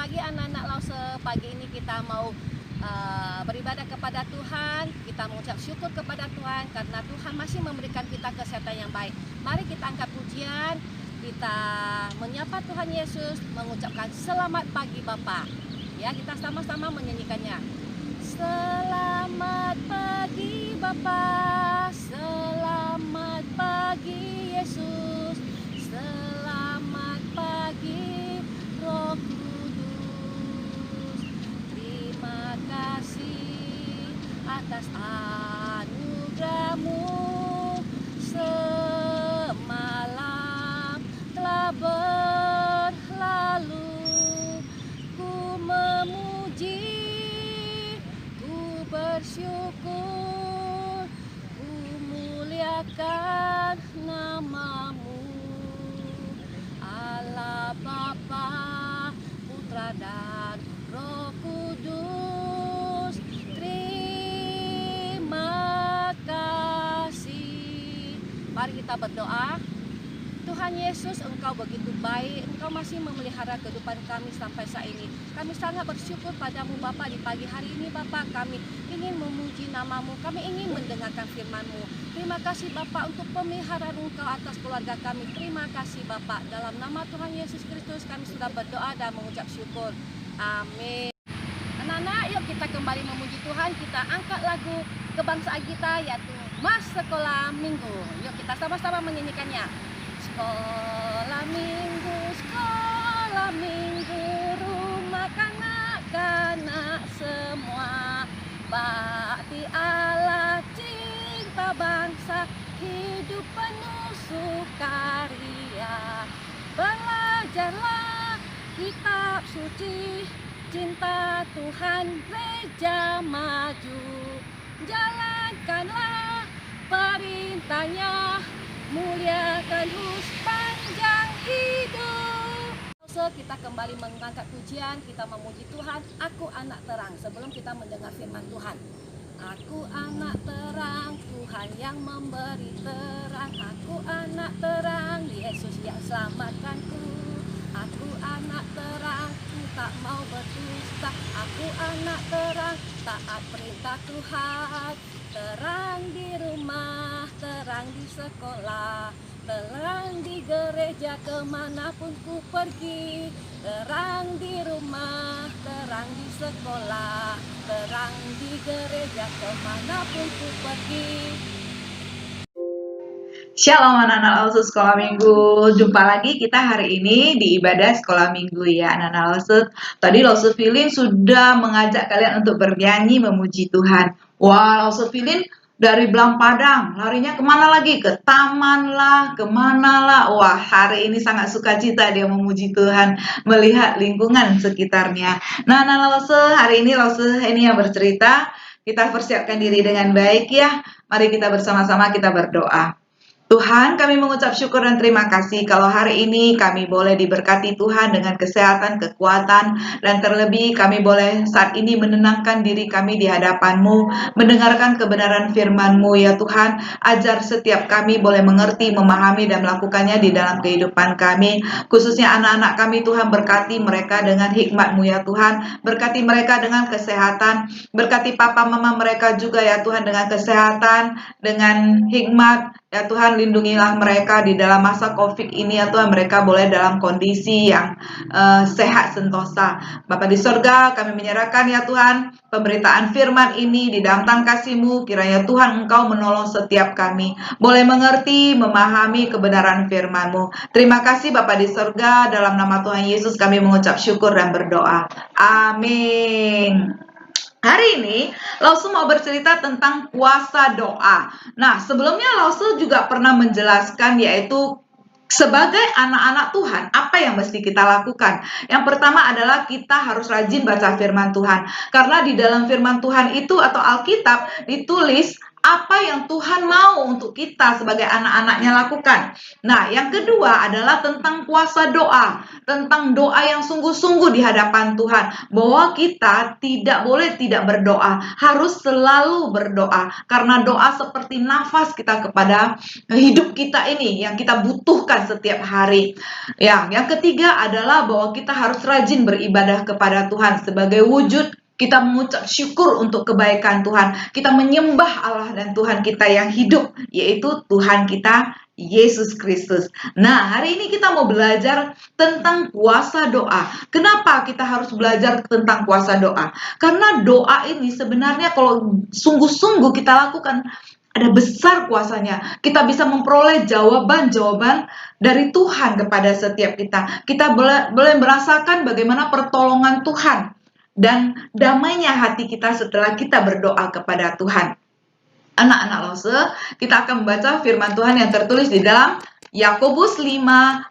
pagi anak-anak Lause. Pagi ini kita mau beribadah kepada Tuhan. Kita mengucap syukur kepada Tuhan karena Tuhan masih memberikan kita kesehatan yang baik. Mari kita angkat pujian, kita menyapa Tuhan Yesus, mengucapkan selamat pagi Bapa. Ya, kita sama-sama menyanyikannya. Selamat pagi Bapa, selamat pagi Yesus, selamat pagi Roh Kudus. Terima kasih atas anugerah-Mu. Semalam telah berlalu, ku memuji, ku bersyukur, ku muliakan nama-Mu. Allah Bapa, Putra dan Roh Kudus, terima kasih. Mari kita berdoa. Tuhan Yesus, Engkau begitu baik, Engkau masih memelihara kehidupan kami sampai saat ini. Kami sangat bersyukur padamu Bapa di pagi hari ini Bapa. Kami ingin memuji nama-Mu, kami ingin mendengarkan firman-Mu. Terima kasih Bapa untuk pemeliharaan Engkau atas keluarga kami. Terima kasih Bapa. Dalam nama Tuhan Yesus Kristus kami sudah berdoa dan mengucap syukur. Amin. Anak-anak, yuk kita kembali memuji Tuhan. Kita angkat lagu kebangsaan kita yaitu Mas Sekolah Minggu. Yuk kita sama-sama menyanyikannya. Sekolah minggu, rumah kanak-kanak semua. Bakti Allah, cinta bangsa, hidup penuh sukaria. Belajarlah kitab suci, cinta Tuhan gereja maju. Jalankanlah perintahnya, muliakan sepanjang hidup. Kita kembali mengangkat pujian, kita memuji Tuhan. Aku anak terang. Sebelum kita mendengar firman Tuhan, aku anak terang, Tuhan yang memberi terang. Aku anak terang, Yesus yang selamatkanku. Aku anak terang, ku tak mau berdusta. Aku anak terang, taat perintah Tuhan. Terang di rumah, terang di sekolah, terang di gereja kemanapun ku pergi. Terang di rumah, terang di sekolah, terang di gereja kemanapun ku pergi. Shalom anak-anak Lause Sekolah Minggu. Jumpa lagi kita hari ini di ibadah Sekolah Minggu ya anak-anak Lause. Tadi Lause Feeling sudah mengajak kalian untuk bernyanyi memuji Tuhan. Wah, Lause Feeling dari Belang Padang, larinya kemana lagi? Ke taman lah, kemana lah. Wah, hari ini sangat sukacita dia memuji Tuhan, melihat lingkungan sekitarnya. Nah, anak-anak Lause, hari ini Lause ini yang bercerita. Kita persiapkan diri dengan baik ya. Mari kita bersama-sama kita berdoa. Tuhan, kami mengucap syukur dan terima kasih kalau hari ini kami boleh diberkati Tuhan dengan kesehatan, kekuatan, dan terlebih kami boleh saat ini menenangkan diri kami di hadapan-Mu, mendengarkan kebenaran firman-Mu ya Tuhan. Ajar setiap kami boleh mengerti, memahami, dan melakukannya di dalam kehidupan kami. Khususnya anak-anak kami Tuhan, berkati mereka dengan hikmat-Mu ya Tuhan. Berkati mereka dengan kesehatan, berkati papa mama mereka juga ya Tuhan dengan kesehatan, dengan hikmat. Ya Tuhan, lindungilah mereka di dalam masa COVID ini ya Tuhan, mereka boleh dalam kondisi yang sehat sentosa. Bapa di sorga, kami menyerahkan ya Tuhan pemberitaan firman ini di dalam tangan kasih-Mu. Kiranya Tuhan Engkau menolong setiap kami, boleh mengerti, memahami kebenaran firman-Mu. Terima kasih Bapa di sorga, dalam nama Tuhan Yesus kami mengucap syukur dan berdoa. Amin. Hari ini Lause mau bercerita tentang puasa doa. Nah, sebelumnya Lause juga pernah menjelaskan yaitu sebagai anak-anak Tuhan, apa yang mesti kita lakukan? Yang pertama adalah kita harus rajin baca firman Tuhan. Karena di dalam firman Tuhan itu atau Alkitab ditulis apa yang Tuhan mau untuk kita sebagai anak-anaknya lakukan. Nah, yang kedua adalah tentang puasa doa. Tentang doa yang sungguh-sungguh di hadapan Tuhan. Bahwa kita tidak boleh tidak berdoa. Harus selalu berdoa. Karena doa seperti nafas kita kepada hidup kita ini yang kita butuhkan setiap hari. Ya, yang ketiga adalah bahwa kita harus rajin beribadah kepada Tuhan sebagai wujud kita mengucap syukur untuk kebaikan Tuhan. Kita menyembah Allah dan Tuhan kita yang hidup, yaitu Tuhan kita Yesus Kristus. Nah, hari ini kita mau belajar tentang puasa doa. Kenapa kita harus belajar tentang puasa doa? Karena doa ini sebenarnya kalau sungguh-sungguh kita lakukan, ada besar kuasanya. Kita bisa memperoleh jawaban-jawaban dari Tuhan kepada setiap kita. Kita boleh merasakan bagaimana pertolongan Tuhan dan damainya hati kita setelah kita berdoa kepada Tuhan. Anak-anak Lose, kita akan membaca firman Tuhan yang tertulis di dalam Yakobus 5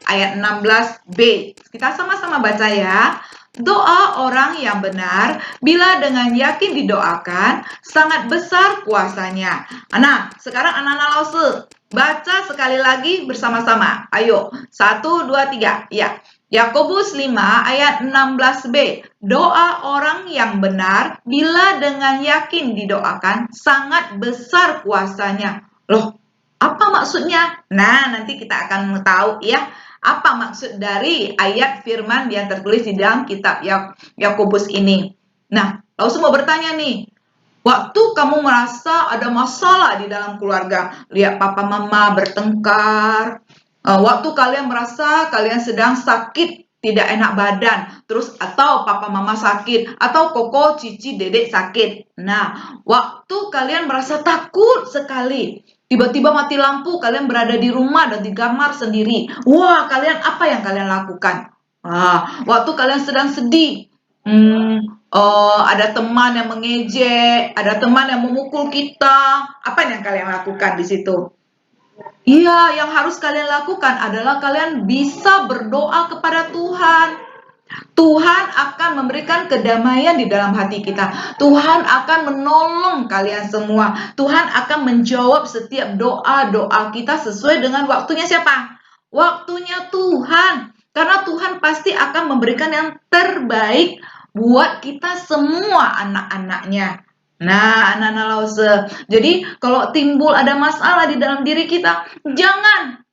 ayat 16b. Kita sama-sama baca ya. Doa orang yang benar bila dengan yakin didoakan sangat besar kuasanya. Nah, sekarang anak-anak Lose, baca sekali lagi bersama-sama. Ayo, 1, 2, 3. Ya. Yakobus 5 ayat 16b. Doa orang yang benar bila dengan yakin didoakan sangat besar kuasanya. Loh, apa maksudnya? Nah, nanti kita akan tahu ya. Apa maksud dari ayat firman yang tertulis di dalam kitab Yakobus ini? Nah, lalu semua bertanya nih. Waktu kamu merasa ada masalah di dalam keluarga, lihat papa mama bertengkar, waktu kalian merasa kalian sedang sakit, tidak enak badan, terus atau papa mama sakit, atau koko, cici, dedek sakit. Nah, waktu kalian merasa takut sekali, tiba-tiba mati lampu, kalian berada di rumah dan di kamar sendiri. Wah, kalian apa yang kalian lakukan? Waktu kalian sedang sedih, ada teman yang mengejek, ada teman yang memukul kita, apa yang kalian lakukan di situ? Iya, yang harus kalian lakukan adalah kalian bisa berdoa kepada Tuhan. Tuhan akan memberikan kedamaian di dalam hati kita. Tuhan akan menolong kalian semua. Tuhan akan menjawab setiap doa-doa kita sesuai dengan waktunya siapa? Waktunya Tuhan. Karena Tuhan pasti akan memberikan yang terbaik buat kita semua anak-anaknya. Nah, anak-anak Lause. Jadi, kalau timbul ada masalah di dalam diri kita, jangan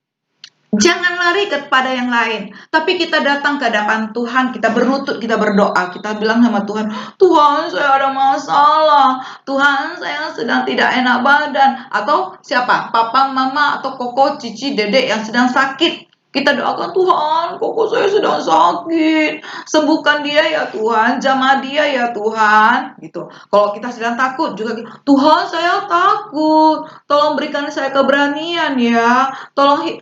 lari kepada yang lain. Tapi kita datang ke hadapan Tuhan, kita berlutut, kita berdoa. Kita bilang sama Tuhan, Tuhan saya ada masalah. Tuhan saya sedang tidak enak badan. Atau siapa? Papa, mama, atau koko, cici, dedek yang sedang sakit. Kita doakan, Tuhan, koko saya sedang sakit. Sembuhkan dia ya Tuhan, jamah dia ya Tuhan. Gitu. Kalau kita sedang takut juga, Tuhan saya takut. Tolong berikan saya keberanian ya. Tolong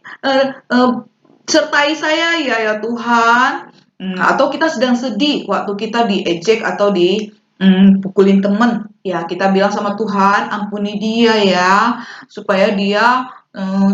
sertai saya ya Tuhan. Atau kita sedang sedih waktu kita diejek atau pukulin temen. Ya, kita bilang sama Tuhan, ampuni dia ya. Supaya dia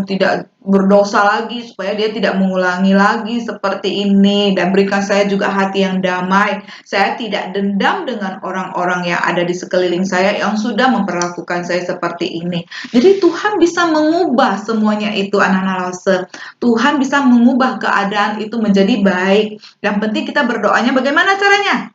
tidak berdosa lagi, supaya dia tidak mengulangi lagi seperti ini, dan berikan saya juga hati yang damai. Saya tidak dendam dengan orang-orang yang ada di sekeliling saya yang sudah memperlakukan saya seperti ini. Jadi Tuhan bisa mengubah semuanya itu, anak-anak Lause. Tuhan bisa mengubah keadaan itu menjadi baik. Yang penting kita berdoanya bagaimana caranya?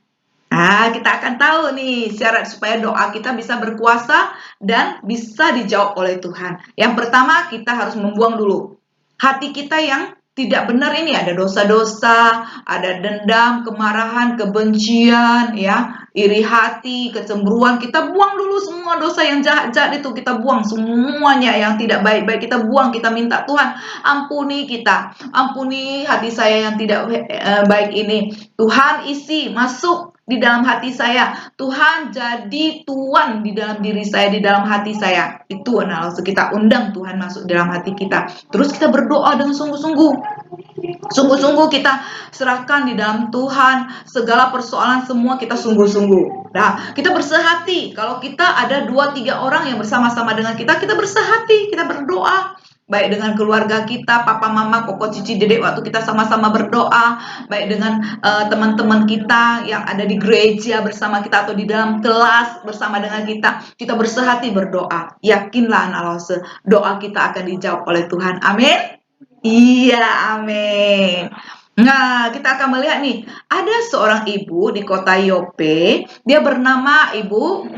Kita akan tahu nih syarat supaya doa kita bisa berkuasa dan bisa dijawab oleh Tuhan. Yang pertama, kita harus membuang dulu hati kita yang tidak benar ini. Ada dosa-dosa, ada dendam, kemarahan, kebencian, ya, iri hati, kecemburuan. Kita buang dulu semua dosa yang jahat-jahat itu. Kita buang semuanya yang tidak baik-baik. Kita buang, kita minta Tuhan ampuni kita. Ampuni hati saya yang tidak baik ini. Tuhan isi, masuk di dalam hati saya. Tuhan jadi tuan di dalam diri saya, di dalam hati saya. Itu analisa kita undang Tuhan masuk dalam hati kita. Terus kita berdoa dengan sungguh-sungguh. Sungguh-sungguh kita serahkan di dalam Tuhan. Segala persoalan semua kita sungguh-sungguh. Nah, kita bersehati. Kalau kita ada 2-3 orang yang bersama-sama dengan kita, kita bersehati, kita berdoa. baik dengan keluarga kita, papa, mama, koko, cici, dedek, waktu kita sama-sama berdoa, baik dengan teman-teman kita yang ada di gereja bersama kita atau di dalam kelas bersama dengan kita bersehati berdoa. Yakinlah anak Lause, doa kita akan dijawab oleh Tuhan. Amin. Iya, amin. Nah, kita akan melihat nih, ada seorang ibu di kota Yope, dia bernama Ibu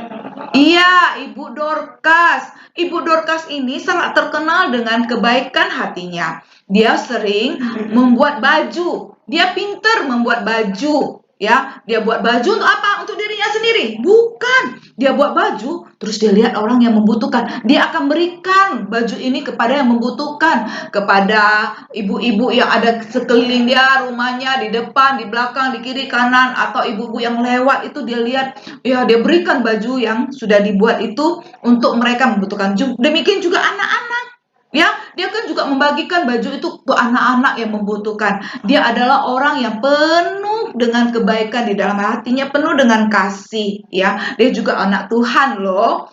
Dorcas. Ibu Dorcas ini sangat terkenal dengan kebaikan hatinya. Dia sering membuat baju. Dia pinter membuat baju. Ya, dia buat baju untuk apa? Untuk dirinya sendiri? Bukan. Dia buat baju, terus dia lihat orang yang membutuhkan. Dia akan berikan baju ini kepada yang membutuhkan, kepada ibu-ibu yang ada sekeliling dia, rumahnya, di depan, di belakang, di kiri, kanan, atau ibu-ibu yang lewat itu dia lihat, ya dia berikan baju yang sudah dibuat itu untuk mereka membutuhkan. Demikian juga anak-anak. Ya, dia kan juga membagikan baju itu untuk anak-anak yang membutuhkan. Dia adalah orang yang penuh dengan kebaikan di dalam hatinya, penuh dengan kasih, ya. Dia juga anak Tuhan loh.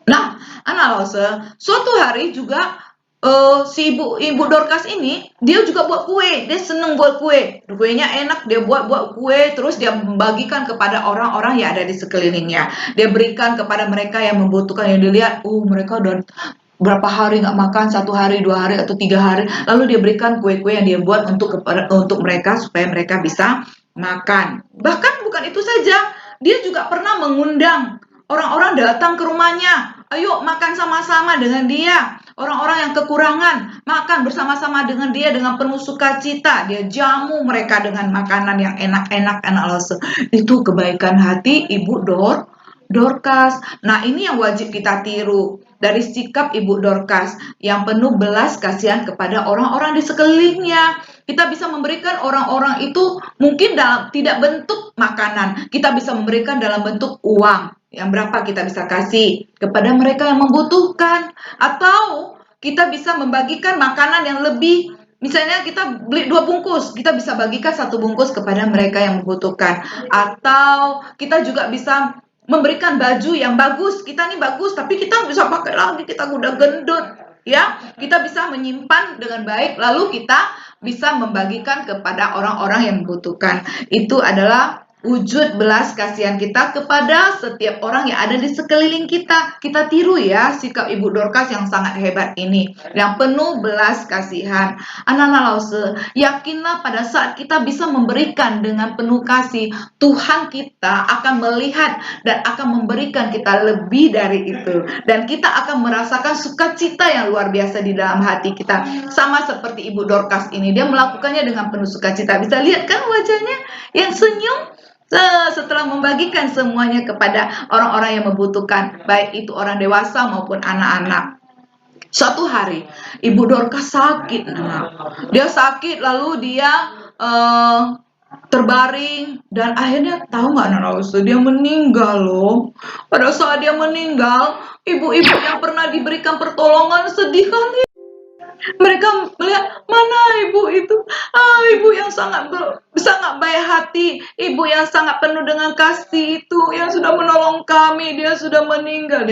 Nah, anak Lause, suatu hari juga si ibu Dorcas ini dia juga buat kue. Dia seneng buat kue. Kuenya enak, dia buat kue, terus dia membagikan kepada orang-orang yang ada di sekelilingnya. Dia berikan kepada mereka yang membutuhkan, yang dilihat, mereka udah berapa hari nggak makan, 1 hari, 2 hari, atau 3 hari, lalu dia berikan kue-kue yang dia buat untuk mereka supaya mereka bisa makan. Bahkan bukan itu saja, dia juga pernah mengundang orang-orang datang ke rumahnya. Ayo makan sama-sama dengan dia. Orang-orang yang kekurangan, makan bersama-sama dengan dia dengan penuh sukacita. Dia jamu mereka dengan makanan yang enak-enak, anak Lause. Itu kebaikan hati Ibu Dorcas. Nah, ini yang wajib kita tiru dari sikap Ibu Dorcas yang penuh belas kasihan kepada orang-orang di sekelilingnya. Kita bisa memberikan orang-orang itu mungkin tidak bentuk makanan, kita bisa memberikan dalam bentuk uang. Yang berapa kita bisa kasih kepada mereka yang membutuhkan, atau kita bisa membagikan makanan yang lebih. Misalnya kita beli 2 bungkus, kita bisa bagikan 1 bungkus kepada mereka yang membutuhkan. Atau kita juga bisa memberikan baju yang bagus. Kita nih bagus, tapi kita bisa pakai lagi, kita udah gendut. Ya, kita bisa menyimpan dengan baik, lalu kita bisa membagikan kepada orang-orang yang membutuhkan. Itu adalah wujud belas kasihan kita kepada setiap orang yang ada di sekeliling kita. Kita tiru ya sikap Ibu Dorcas yang sangat hebat ini, yang penuh belas kasihan. Anak-anak Lause, yakinlah pada saat kita bisa memberikan dengan penuh kasih, Tuhan kita akan melihat dan akan memberikan kita lebih dari itu. Dan kita akan merasakan sukacita yang luar biasa di dalam hati kita. Sama seperti Ibu Dorcas ini, dia melakukannya dengan penuh sukacita. Bisa lihat kan wajahnya yang senyum setelah membagikan semuanya kepada orang-orang yang membutuhkan, baik itu orang dewasa maupun anak-anak. Suatu hari Ibu Dorcas sakit. Dia sakit, lalu dia terbaring, dan akhirnya tahu nggak anak Lause, dia meninggal loh. Pada saat dia meninggal, ibu-ibu yang pernah diberikan pertolongan sedih kali. Mereka melihat, mana ibu itu? Ibu yang sangat baik hati, ibu yang sangat penuh dengan kasih itu, yang sudah menolong kami, dia sudah meninggal.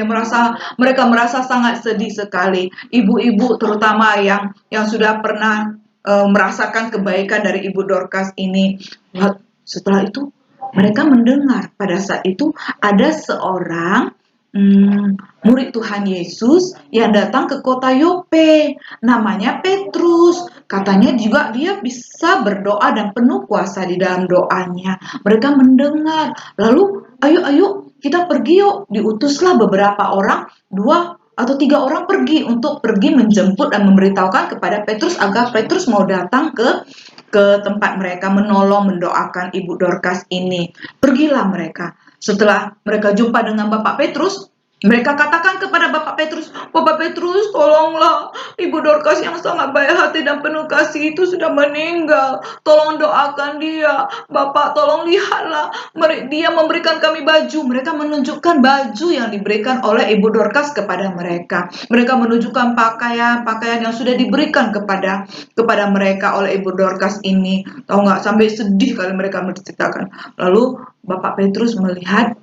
Mereka merasa sangat sedih sekali. Ibu-ibu terutama yang sudah pernah merasakan kebaikan dari Ibu Dorcas ini. Setelah itu mereka mendengar pada saat itu ada seorang murid Tuhan Yesus yang datang ke kota Yope, namanya Petrus. Katanya juga dia bisa berdoa dan penuh kuasa di dalam doanya. Mereka mendengar, lalu ayo kita pergi yuk. Diutuslah beberapa orang, 2 atau 3 orang pergi untuk menjemput dan memberitahukan kepada Petrus agar Petrus mau datang ke tempat mereka, menolong, mendoakan Ibu Dorcas ini. Pergilah mereka. Setelah mereka jumpa dengan Bapak Petrus, mereka katakan kepada Bapak Petrus, Bapak Petrus, tolonglah, Ibu Dorcas yang sangat baik hati dan penuh kasih itu sudah meninggal. Tolong doakan dia. Bapak, tolong lihatlah, dia memberikan kami baju. Mereka menunjukkan baju yang diberikan oleh Ibu Dorcas kepada mereka. Mereka menunjukkan pakaian yang sudah diberikan kepada mereka oleh Ibu Dorcas ini. Tahu nggak, sampai sedih kali mereka menceritakan. Lalu Bapak Petrus melihat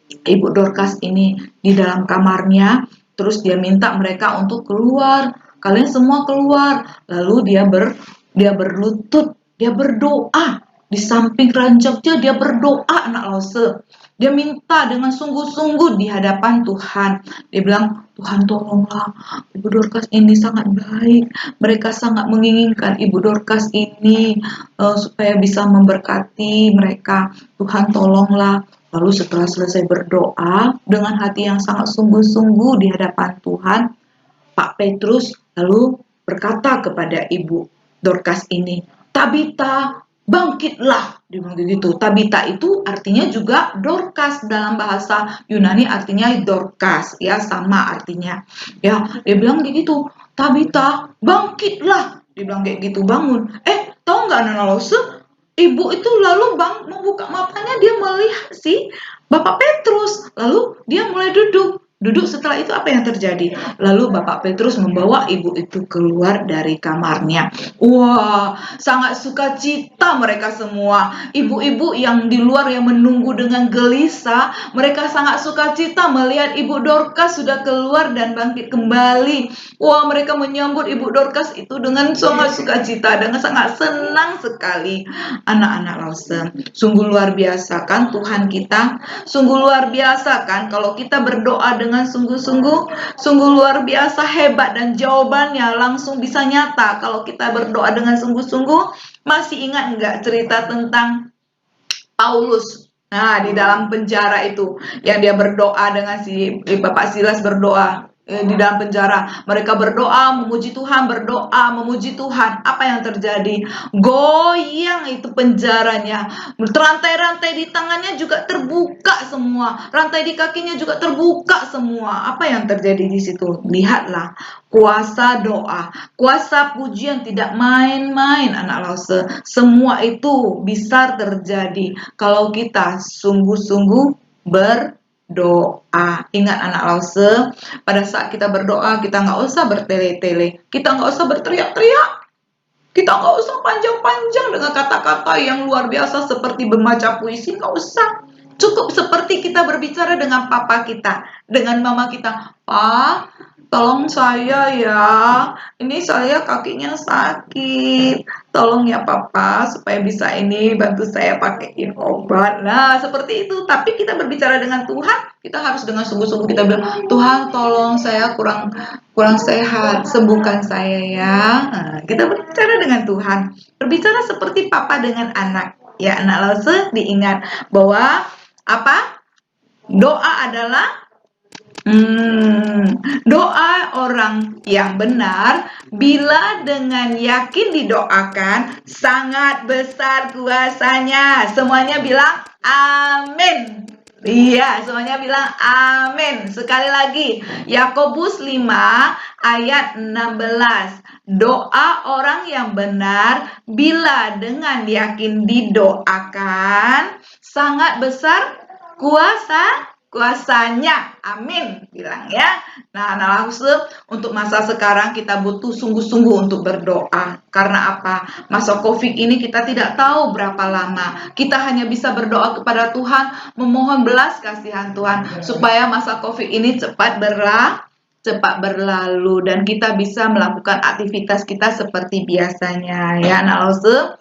Ibu Dorcas ini di dalam kamarnya, terus dia minta mereka untuk keluar. Kalian semua keluar. Lalu dia berlutut, dia berdoa. Di samping ranjangnya dia berdoa, anak Lause. Dia minta dengan sungguh-sungguh di hadapan Tuhan. Dia bilang, Tuhan tolonglah, Ibu Dorcas ini sangat baik. Mereka sangat menginginkan Ibu Dorcas ini supaya bisa memberkati mereka. Tuhan tolonglah. Lalu setelah selesai berdoa dengan hati yang sangat sungguh-sungguh di hadapan Tuhan, Pak Petrus lalu berkata kepada Ibu Dorcas ini, Tabita, bangkitlah. Dia bilang gitu. Tabita itu artinya juga Dorcas, dalam bahasa Yunani artinya Dorcas, ya sama artinya. Ya, dia bilang gitu. Tabita, bangkitlah. Dia bilang kayak gitu, bangun. Tahu nggak Nana Lause? Ibu itu lalu membuka matanya, dia melihat si Bapak Petrus. Lalu dia mulai duduk. Duduk, setelah itu apa yang terjadi? Lalu Bapak Petrus membawa ibu itu keluar dari kamarnya. Wah, sangat sukacita mereka semua. Ibu-ibu yang di luar yang menunggu dengan gelisah, mereka sangat sukacita melihat Ibu Dorcas sudah keluar dan bangkit kembali. Wah, mereka menyambut Ibu Dorcas itu dengan sangat sukacita, dengan sangat senang sekali. Anak-anak Lause, sungguh luar biasa kan Tuhan kita? Sungguh luar biasa kan kalau kita berdoa dengan sungguh-sungguh, sungguh luar biasa hebat dan jawabannya langsung bisa nyata kalau kita berdoa dengan sungguh-sungguh. Masih ingat nggak cerita tentang Paulus? Nah, di dalam penjara itu yang dia berdoa dengan si Bapak Silas berdoa di dalam penjara. Mereka berdoa, memuji Tuhan, berdoa, memuji Tuhan. Apa yang terjadi? Goyang itu penjaranya. Rantai-rantai di tangannya juga terbuka semua. Rantai di kakinya juga terbuka semua. Apa yang terjadi di situ? Lihatlah. Kuasa doa, kuasa pujian tidak main-main anak Lause. Semua itu bisa terjadi kalau kita sungguh-sungguh berdoa. Ingat anak Lause, pada saat kita berdoa kita nggak usah bertele-tele, kita nggak usah berteriak-teriak, kita nggak usah panjang-panjang dengan kata-kata yang luar biasa seperti membaca puisi, nggak usah. Cukup seperti kita berbicara dengan papa kita, dengan mama kita. Pak, tolong saya ya, ini saya kakinya sakit. Tolong ya papa, supaya bisa ini bantu saya pakaiin obat. Nah, seperti itu. Tapi kita berbicara dengan Tuhan, kita harus dengan sungguh-sungguh kita bilang, Tuhan tolong saya kurang sehat, sembuhkan saya ya. Nah, kita berbicara dengan Tuhan. Berbicara seperti papa dengan anak. Ya, anak Lause diingat bahwa apa? Doa adalah doa orang yang benar bila dengan yakin didoakan sangat besar kuasanya. Semuanya bilang amin. Iya, semuanya bilang amin. Sekali lagi, Yakobus 5 ayat 16. Doa orang yang benar bila dengan yakin didoakan sangat besar kuasanya. Amin, bilang ya. Nah, langsung untuk masa sekarang kita butuh sungguh-sungguh untuk berdoa. Karena apa? Masa Covid ini kita tidak tahu berapa lama. Kita hanya bisa berdoa kepada Tuhan, memohon belas kasihan Tuhan supaya masa Covid ini cepat berlalu dan kita bisa melakukan aktivitas kita seperti biasanya ya. Nah, langsung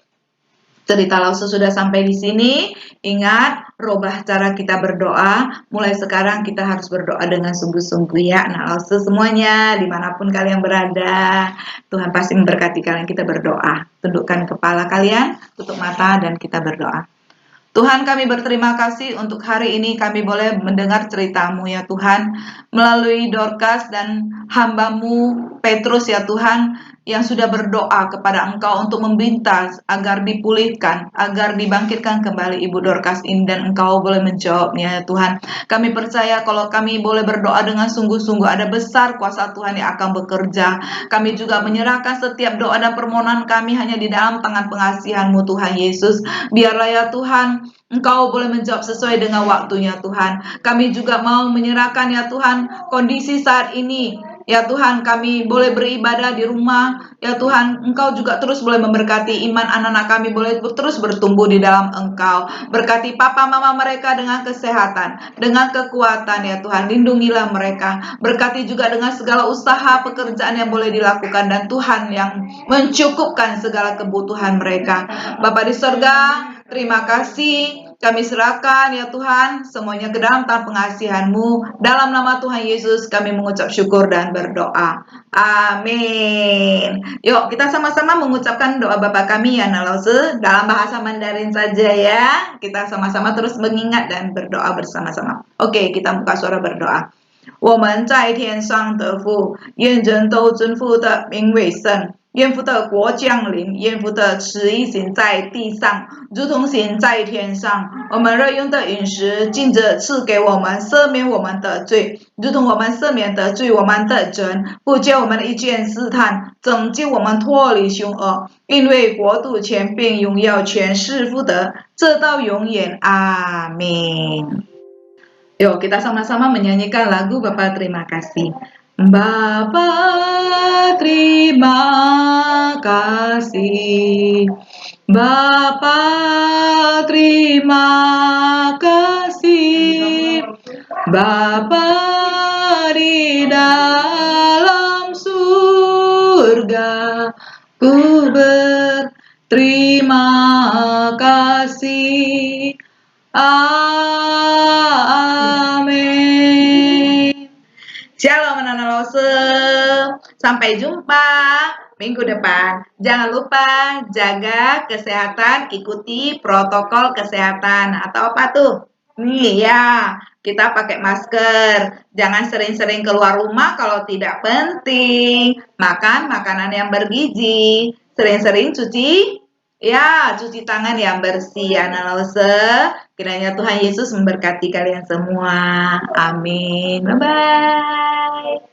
cerita Lause sudah sampai di sini. Ingat, rubah cara kita berdoa. Mulai sekarang kita harus berdoa dengan sungguh-sungguh ya. Nah, Lause semuanya, dimanapun kalian berada, Tuhan pasti memberkati kalian. Kita berdoa. Tundukkan kepala kalian, tutup mata, dan kita berdoa. Tuhan, kami berterima kasih untuk hari ini kami boleh mendengar cerita-Mu ya Tuhan, melalui Dorcas dan hamba-Mu Petrus ya Tuhan, yang sudah berdoa kepada Engkau untuk meminta agar dipulihkan, agar dibangkitkan kembali Ibu Dorcas ini, dan Engkau boleh menjawabnya ya Tuhan. Kami percaya kalau kami boleh berdoa dengan sungguh-sungguh, ada besar kuasa Tuhan yang akan bekerja. Kami juga menyerahkan setiap doa dan permohonan kami hanya di dalam tangan pengasihan-Mu Tuhan Yesus. Biarlah ya Tuhan, Engkau boleh menjawab sesuai dengan waktunya Tuhan. Kami juga mau menyerahkan ya Tuhan kondisi saat ini Ya Tuhan, kami boleh beribadah di rumah. Ya Tuhan, Engkau juga terus boleh memberkati iman anak-anak kami, boleh terus bertumbuh di dalam Engkau. Berkati papa mama mereka dengan kesehatan, dengan kekuatan ya Tuhan. Lindungilah mereka. Berkati juga dengan segala usaha pekerjaan yang boleh dilakukan, dan Tuhan yang mencukupkan segala kebutuhan mereka. Bapa di sorga, terima kasih. Kami serahkan ya Tuhan semuanya ke dalam tangan pengasihan-Mu. Dalam nama Tuhan Yesus kami mengucap syukur dan berdoa. Amin. Yuk kita sama-sama mengucapkan doa Bapa kami ya Nalause dalam bahasa Mandarin saja ya. Kita sama-sama terus mengingat dan berdoa bersama-sama. Oke, kita buka suara berdoa. 我们在天上的父，愿人都尊父的名为圣。愿父的国降临，愿父的旨意行在地上，如同行在天上。我们日用的饮食，尽着赐给我们，赦免我们的罪，如同我们赦免得罪我们的人，不叫我们的一见试探，拯救我们脱离凶恶。因为国度、权柄、荣耀全是父的，这到永远。阿明。Yuk kita sama-sama menyanyikan lagu Bapa Terima Kasih. Bapa terima kasih, Bapa terima kasih, Bapa di dalam surga, ku berterima kasih. Amin. Shalom anak-anak Lause. Sampai jumpa minggu depan. Jangan lupa jaga kesehatan, ikuti protokol kesehatan. Atau apa tuh? Nih ya, kita pakai masker. Jangan sering-sering keluar rumah kalau tidak penting. Makan makanan yang bergizi. Sering-sering cuci tangan yang bersih ya anak Lause. Kiranya Tuhan Yesus memberkati kalian semua. Amin. Bye-bye.